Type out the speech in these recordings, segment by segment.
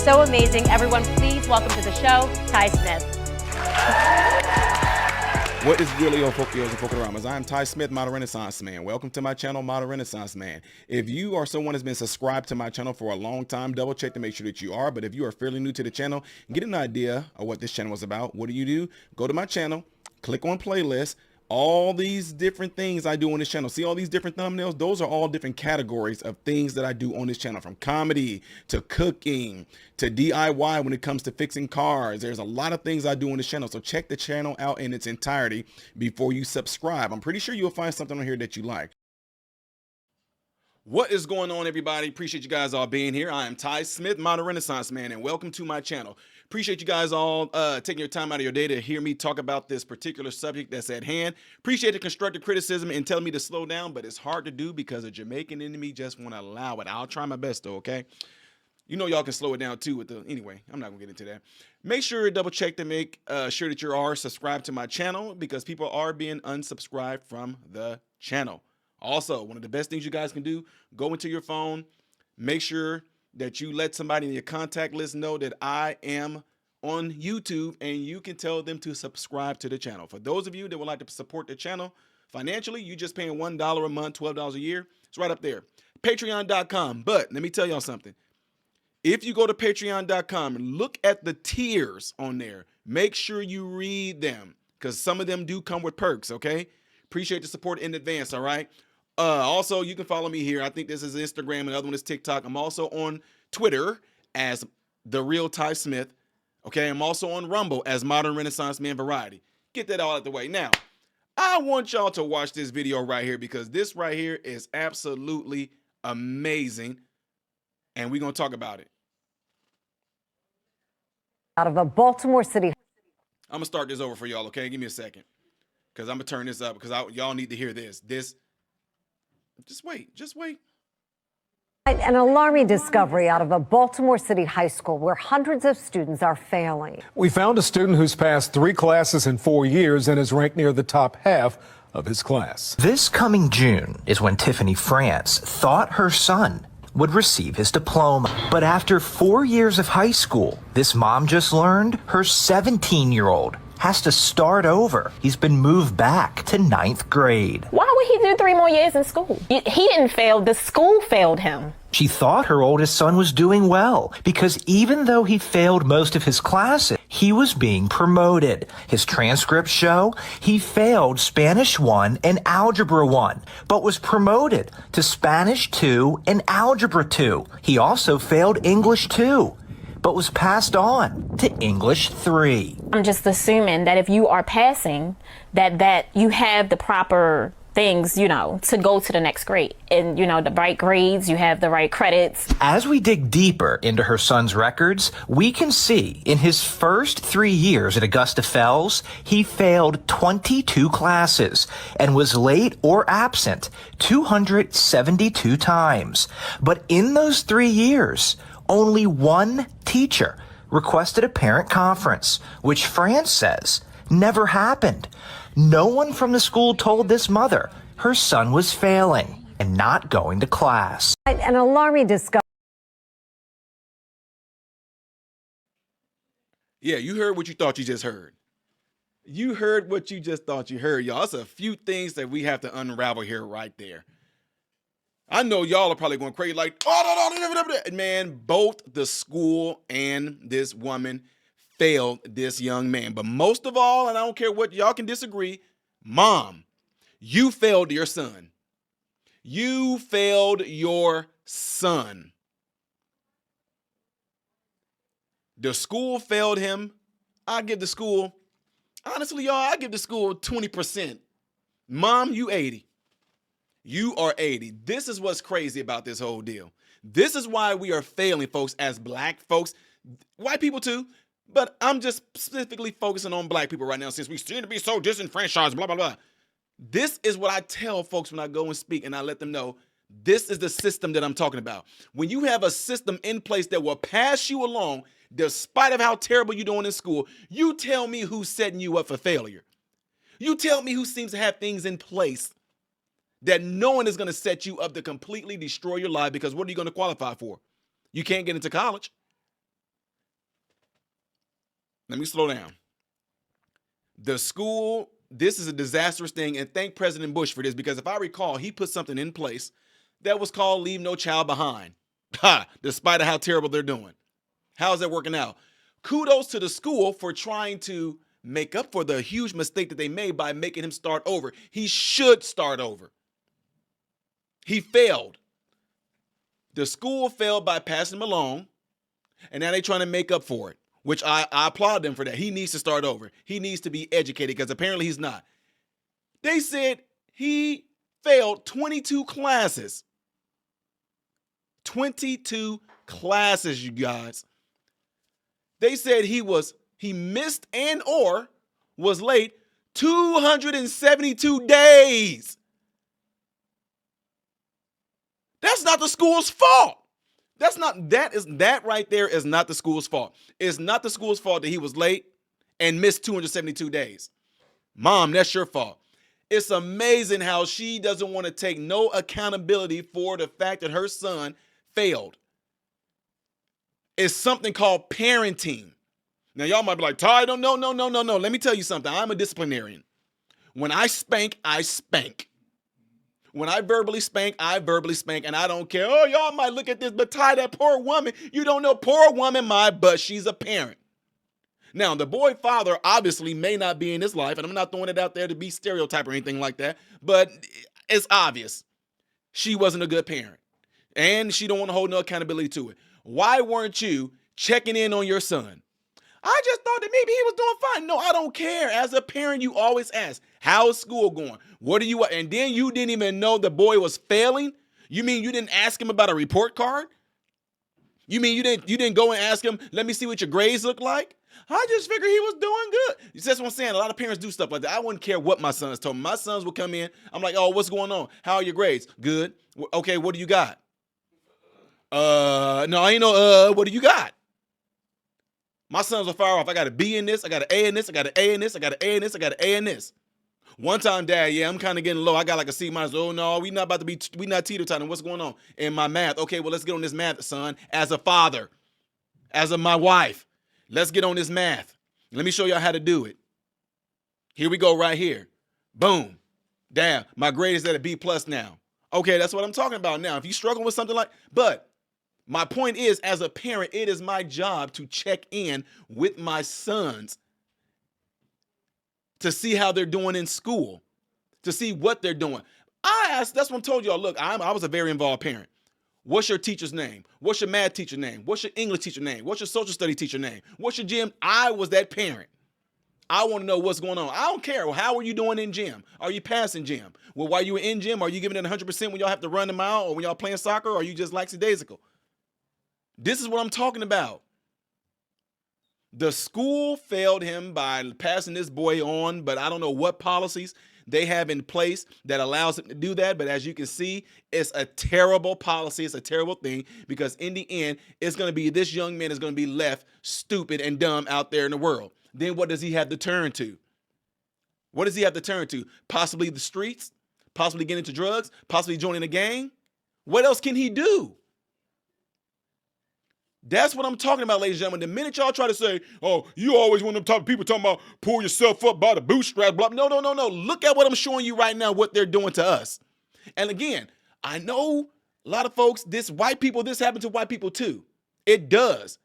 so amazing. Everyone, please welcome to the show, Ty Smith. What is really your Pokeos and Pokeramas? I'm Ty Smith, Model Renaissance Man. Welcome to my channel, Model Renaissance Man. If you are someone that's been subscribed to my channel for a long time, double check to make sure that you are. But if you are fairly new to the channel, get an idea of what this channel is about. What do? Go to my channel, click on playlist. All these different things I do on this channel. See all these different thumbnails? Those are all different categories of things that I do on this channel, from comedy to cooking to DIY when it comes to fixing cars. There's a lot of things I do on this channel. So check the channel out in its entirety before you subscribe. I'm pretty sure you'll find something on here that you like. What is going on, everybody? Appreciate you guys all being here. I am Ty Smith, Model Renaissance Man, and welcome to my channel. Appreciate you guys all taking your time out of your day to hear me talk about this particular subject that's at hand. Appreciate the constructive criticism and telling me to slow down, but it's hard to do because a Jamaican enemy just won't allow it. I'll try my best though, okay? You know y'all can slow it down too with the, anyway, I'm not gonna get into that. Make sure to double check to make sure that you are subscribed to my channel, because people are being unsubscribed from the channel. Also, one of the best things you guys can do, go into your phone, make sure that you let somebody in your contact list know that I am on YouTube, and you can tell them to subscribe to the channel. For those of you that would like to support the channel financially, you just paying $1 a month, $12 a year. It's right up there. Patreon.com. But let me tell y'all something. If you go to patreon.com and look at the tiers on there, make sure you read them, because some of them do come with perks, okay? Appreciate the support in advance, all right? Also, you can follow me here. I think this is Instagram, and the other one is TikTok. I'm also on Twitter as The Real Ty Smith. Okay, I'm also on Rumble as Modern Renaissance Man Variety. Get that all out the way. Now, I want y'all to watch this video right here, because this right here is absolutely amazing, and we're going to talk about it. Out of a Baltimore City. I'm going to start this over for y'all, okay? Give me a second, because I'm going to turn this up, because y'all need to hear this. Just wait. An alarming discovery out of a Baltimore City high school where hundreds of students are failing. We found a student who's passed 3 classes in 4 years and is ranked near the top half of his class. This coming June is when Tiffany France thought her son would receive his diploma. But after 4 years of high school, this mom just learned her 17-year-old has to start over. He's been moved back to 9th grade. Why would he do 3 more years in school? He didn't fail, the school failed him. She thought her oldest son was doing well, because even though he failed most of his classes, he was being promoted. His transcripts show he failed Spanish 1 and Algebra 1, but was promoted to Spanish 2 and Algebra 2. He also failed English 2, but was passed on to English 3. I'm just assuming that if you are passing, that you have the proper things, to go to the next grade. And, the right grades, you have the right credits. As we dig deeper into her son's records, we can see in his first 3 years at Augusta Fells, he failed 22 classes and was late or absent 272 times. But in those 3 years, only one teacher requested a parent conference, which France says never happened. No one from the school told this mother her son was failing and not going to class. An alarming discovery. Yeah, you heard what you thought you just heard. You heard what you just thought you heard, y'all. It's a few things that we have to unravel here right there. I know y'all are probably going crazy like, man, both the school and this woman failed this young man. But most of all, and I don't care what y'all can disagree, mom, you failed your son. You failed your son. The school failed him. I give the school, honestly, y'all, I give the school 20%. Mom, you 80. You are 80. This is what's crazy about this whole deal. This is why we are failing, folks, as black folks, white people too. But I'm just specifically focusing on black people right now, since we seem to be so disenfranchised, blah, blah, blah. This is what I tell folks when I go and speak, and I let them know this is the system that I'm talking about. When you have a system in place that will pass you along, despite of how terrible you're doing in school, you tell me who's setting you up for failure. You tell me who seems to have things in place that no one is going to set you up to completely destroy your life, because what are you going to qualify for? You can't get into college. Let me slow down. The school, this is a disastrous thing, and thank President Bush for this, because if I recall, he put something in place that was called Leave No Child Behind. Despite of how terrible they're doing. How's that working out? Kudos to the school for trying to make up for the huge mistake that they made by making him start over. He should start over. He failed. The school failed by passing him along, and now they're trying to make up for it, which I applaud them for that. He needs to start over. He needs to be educated, because apparently he's not. They said he failed 22 classes. 22 classes, you guys. They said he missed and or was late 272 days. That's not the school's fault. That right there is not the school's fault. It's not the school's fault that he was late and missed 272 days. Mom, that's your fault. It's amazing how she doesn't want to take no accountability for the fact that her son failed. It's something called parenting. Now, y'all might be like, Ty, no. Let me tell you something. I'm a disciplinarian. When I spank, I spank. When I verbally spank, and I don't care. Oh, y'all might look at this, but Ty, that poor woman, you don't know, poor woman, my butt, she's a parent. Now, the boy father obviously may not be in his life, and I'm not throwing it out there to be stereotype or anything like that, but it's obvious she wasn't a good parent, and she don't want to hold no accountability to it. Why weren't you checking in on your son? I just thought that maybe he was doing fine. No, I don't care. As a parent, you always ask, how's school going? What are you, and then you didn't even know the boy was failing? You mean you didn't ask him about a report card? You mean you didn't go and ask him, let me see what your grades look like? I just figured he was doing good. That's what I'm saying. A lot of parents do stuff like that. I wouldn't care what my sons told me. My sons would come in. I'm like, oh, what's going on? How are your grades? Good. Okay, what do you got? No, I ain't no, what do you got? My sons will fire off. I got a B in this. I got an A in this. I got an A in this. I got an A in this. I got an A in this. One time, Dad, yeah, I'm kind of getting low. I got like a C minus. Oh, no, we not teeter-tottering. What's going on? In my math. Okay, well, let's get on this math, son. As a father, as my wife, let's get on this math. Let me show y'all how to do it. Here we go right here. Boom. Damn, my grade is at a B plus now. Okay, that's what I'm talking about now. If you struggle with something but my point is, as a parent, it is my job to check in with my sons to see how they're doing in school, to see what they're doing. I asked, that's what I'm told y'all, look, I was a very involved parent. What's your teacher's name? What's your math teacher name? What's your English teacher name? What's your social study teacher name? What's your gym? I was that parent. I want to know what's going on. I don't care. Well, how are you doing in gym? Are you passing gym? Well, while you were in gym, are you giving it 100% when y'all have to run the mile, or when y'all playing soccer, or are you just lackadaisical? This is what I'm talking about. The school failed him by passing this boy on, but I don't know what policies they have in place that allows him to do that. But as you can see, it's a terrible policy. It's a terrible thing, because in the end, it's going to be, this young man is going to be left stupid and dumb out there in the world. Then what does he have to turn to? What does he have to turn to? Possibly the streets, possibly get into drugs, possibly joining a gang. What else can he do? That's what I'm talking about, ladies and gentlemen. The minute y'all try to say, oh, you always want them type of people talking about pull yourself up by the bootstrap, blah. No. Look at what I'm showing you right now, what they're doing to us. And again, I know a lot of folks, this happens to white people too. It does.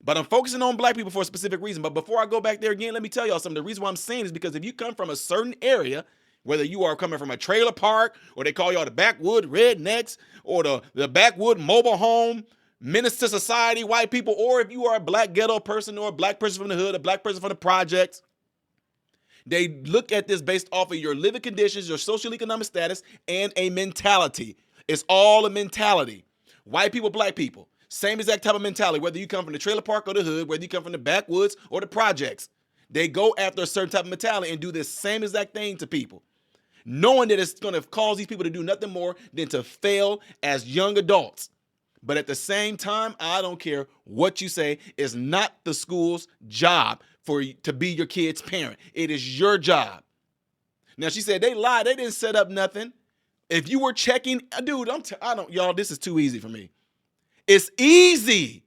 But I'm focusing on black people for a specific reason. But before I go back there again, let me tell y'all something. The reason why I'm saying is because if you come from a certain area, whether you are coming from a trailer park, or they call y'all the backwood rednecks, or the backwood mobile home, menace to society, white people, or if you are a black ghetto person or a black person from the hood, a black person from the projects, they look at this based off of your living conditions, your socioeconomic status, and a mentality. It's all a mentality. White people, black people, same exact type of mentality, whether you come from the trailer park or the hood, whether you come from the backwoods or the projects. They go after a certain type of mentality and do this same exact thing to people, knowing that it's going to cause these people to do nothing more than to fail as young adults. But at the same time, I don't care what you say. It's not the school's job to be your kid's parent. It is your job. Now, she said they lied. They didn't set up nothing. If you were checking, dude, y'all, this is too easy for me. It's easy.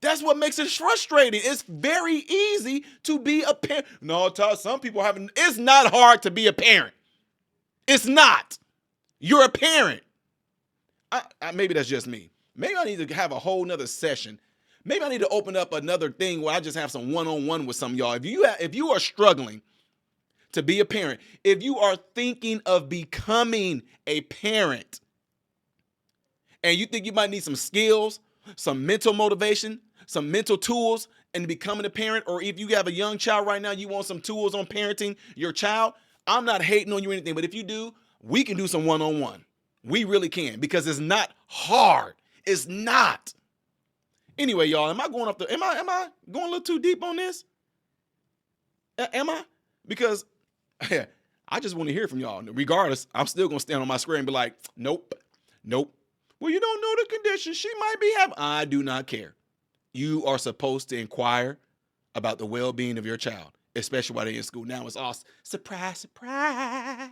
That's what makes it frustrating. It's very easy to be a parent. No, some people haven't. It's not hard to be a parent. It's not. You're a parent. Maybe that's just me. Maybe I need to have a whole nother session. Maybe I need to open up another thing where I just have some one-on-one with some of y'all. If you are struggling to be a parent, if you are thinking of becoming a parent, and you think you might need some skills, some mental motivation, some mental tools in becoming a parent, or if you have a young child right now, you want some tools on parenting your child, I'm not hating on you or anything, but if you do, we can do some one-on-one. We really can, because it's not hard. It's not. Anyway, y'all, am I going a little too deep on this? Am I? Because I just want to hear from y'all. Regardless, I'm still going to stand on my square and be like, nope. Well, you don't know the condition she might be having. I do not care. You are supposed to inquire about the well-being of your child, especially while they're in school. Now it's all surprise, surprise,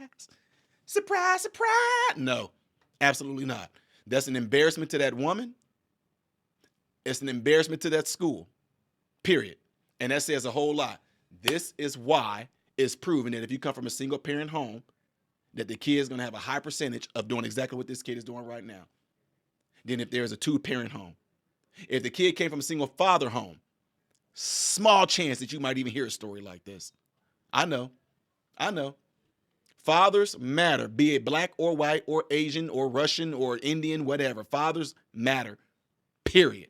surprise, surprise. No, absolutely not. That's an embarrassment to that woman. It's an embarrassment to that school, period. And that says a whole lot. This is why it's proven that if you come from a single-parent home, that the kid is going to have a high percentage of doing exactly what this kid is doing right now than if there's a two-parent home. If the kid came from a single-father home, small chance that you might even hear a story like this. I know. Fathers matter, be it black or white or Asian or Russian or Indian, whatever. Fathers matter, period.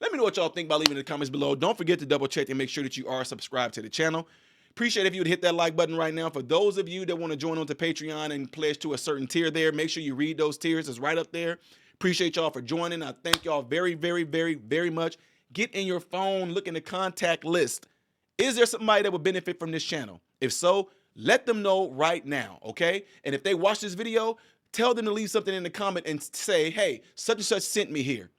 Let me know what y'all think by leaving in the comments below. Don't forget to double check and make sure that you are subscribed to the channel. Appreciate if you would hit that like button right now. For those of you that want to join onto Patreon and pledge to a certain tier there, make sure you read those tiers. It's right up there. Appreciate y'all for joining. I thank y'all very, very, very, very much. Get in your phone, look in the contact list. Is there somebody that would benefit from this channel? If so, let them know right now, okay? And if they watch this video, tell them to leave something in the comment and say, hey, such and such sent me here.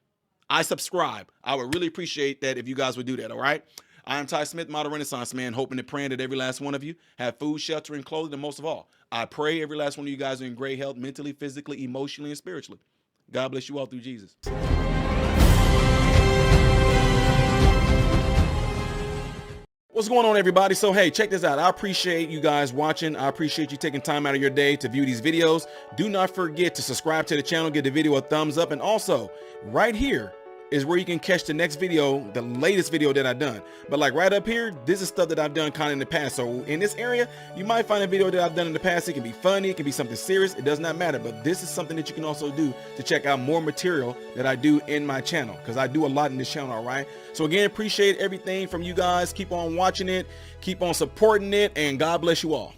I subscribe. I would really appreciate that if you guys would do that, all right? I am Ty Smith, Model Renaissance Man, hoping and praying that every last one of you have food, shelter, and clothing, and most of all, I pray every last one of you guys are in great health, mentally, physically, emotionally, and spiritually. God bless you all through Jesus. What's going on, everybody? So, hey, check this out. I appreciate you guys watching. I appreciate you taking time out of your day to view these videos. Do not forget to subscribe to the channel, give the video a thumbs up, and also, right here is where you can catch the next video, the latest video that I've done. But like right up here, this is stuff that I've done kind of in the past. So in this area, you might find a video that I've done in the past. It can be funny, it can be something serious, it does not matter. But this is something that you can also do to check out more material that I do in my channel, because I do a lot in this channel, all right? So again, appreciate everything from you guys. Keep on watching it, keep on supporting it, and God bless you all.